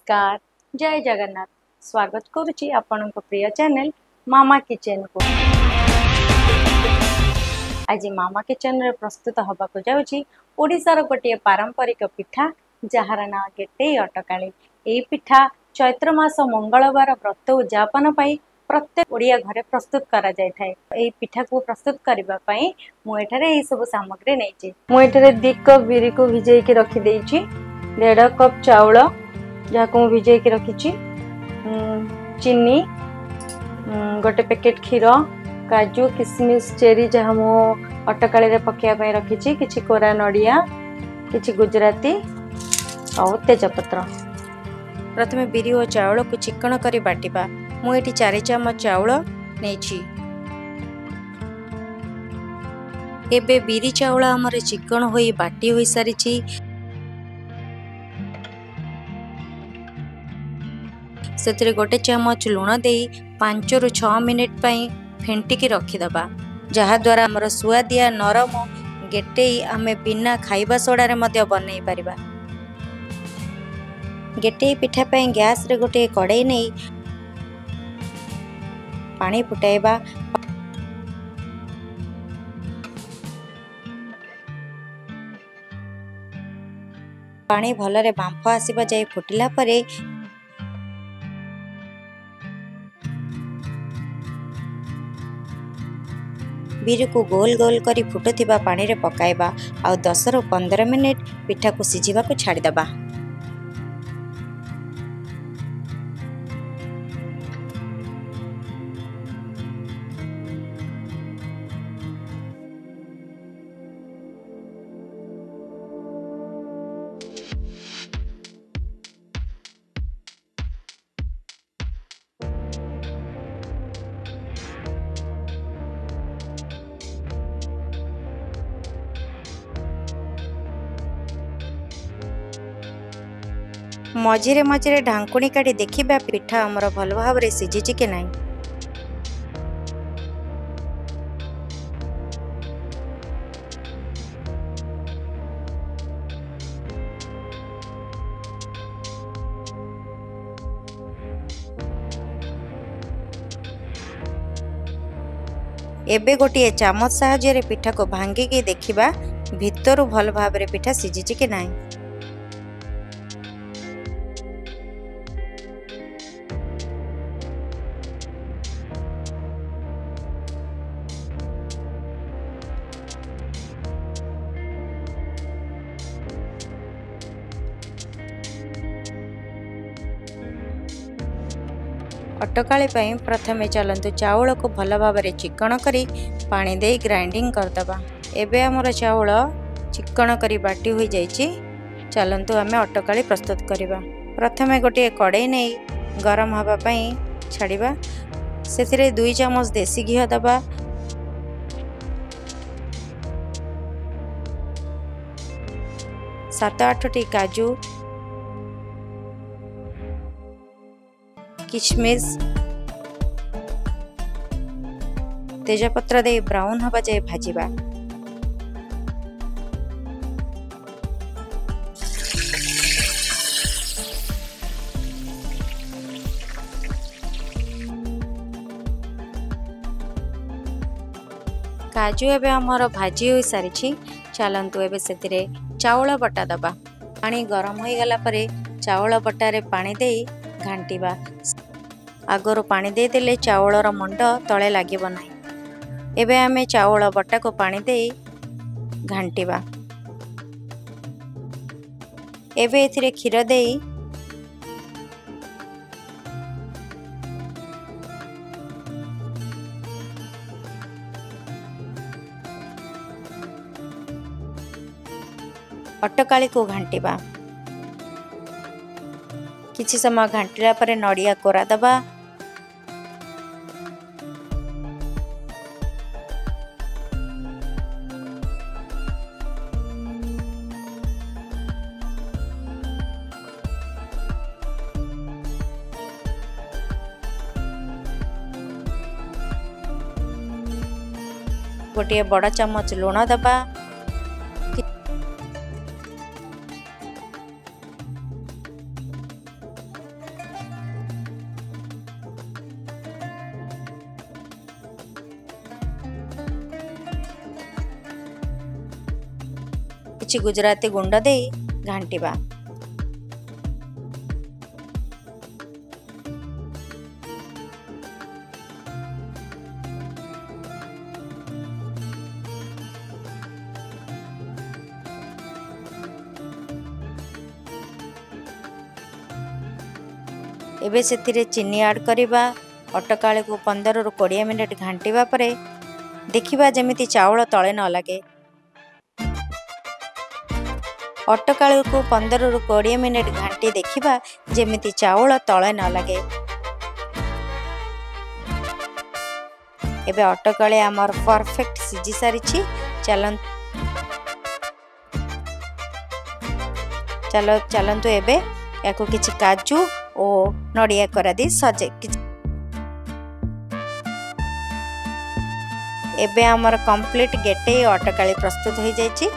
नमस्कार जय जगन्नाथ स्वागत करुच्ची आपण प्रिय चैनल मामा किचन को। आज मामा किचन रे प्रस्तुत हवा को जाउची ओडिशार गोटे पारंपरिक पिठा जार ना गेटे अटकाली। ए पिठा चैत्र मास मंगलवार व्रत उद्यापन पाई प्रत्येक ओडिया घरे प्रस्तुत करा जाय थाए। ए पिठा को प्रस्तुत करबा पाई मु एठारे ए सब सामग्री नेछि। मु एठारे 2 कप बिरी को भिजै के रखि देछि, 1.5 कप चाउल जहाँ भिजै के रखी, चीनी, गोटे पैकेट क्षीर, काजू किशमिश चेरी जहाँ मु अटकाली पकाइबा रखी, किछि कोरा नड़िया, किछि गुजराती और तेजपत्र। प्रथमे बिरी और चाउल को चिकन करी बाटिबा। मु एठी 4 चम्मच चाउल नेछि। एबे बिरी चाउल हमरे चिकन होई बाटी होई सारिछि। से गोटे चम्मच लुण दे 5 ରୁ 6 मिनिट पई फेंटिकी रखीदबा, जहा द्वारा हमर सुआदिया नरम गेटेई आमे बिना खाइबा सोडा रे मध्य बनै परिबा। गेटेई पिठा पई गैस रे गोटे कड़ाई नै पानी फुटाइबा। पानी भलरे बांफ आसीबा जाय फुटिला परे बिरी को गोल गोल करी फुटुथिबा पानी रे पकाइबा आ 10 ରୁ 15 मिनिट पिठा को सिझिबा को छाड़ी दबा। मझिरे मझिरे ढांकुणी काटी देखिबा पिठा हमर भल भाव रे सिझिछि कि नाही। एबे गोटे चामच साहाय्य रे पिठा को भांगी के देखिबा भितरु भल भाव रे पिठा सिझिछि कि नाही। अटकाली प्रथमे चलतु चाउल को भल भाव में चिकन करी पानी दे ग्राइंडिंग करदबा। एबे हमर चाउल चिकन करी बाटी हो जाइछि। चलतु आमे अटकाली प्रस्तुत करिबा। प्रथमे गोटे कड़ाई नै गरम हवा पई छाड़िबा। सेथिरे 2 चम्मच देसी घी दबा, सात 8 काजू, किशमिश, तेजपत्र दे ब्राउन हवा जाए भाजिबा। काजू एबे हमर भाजी होई सारिछि। चलंतु एबे सेतिरे चाउल बटा दबा। पानी गरम होई गला परे चाउल बटा रे पानी देई घांटीबा। आगरो पानी दे देले चाउलर मंड तले लागिबो नाही। एबे आमे चाउल बटा को पानी दे घांटीबा। एबे एथिरे क्षीर दे अटकाली को घांटीबा। किछि समय घांटीला परे नड़िया कोरा दबा। गोटे बड़ चम्मच लुण दबा। किछि गुजराती गुंड देई घांटिबा। एबे सेथिरे चीनी ऐड करिबा। अटकाली को 15 रु 20 मिनिट घांटिबा परे देखिबा जेमिति चाउल तळे न लागे। अटकाली को 15 रु 20 मिनिट घांटी देखिबा जेमिति चाउल तळे न लागे। एबे अटकाली आमर परफेक्ट सिझी सारिछि। चलंतु एबे याको किछि काजू ओ नड़िया करा दी सजे। एबे हमर कंप्लीट गेटे अटकाली प्रस्तुत हो जाइछि।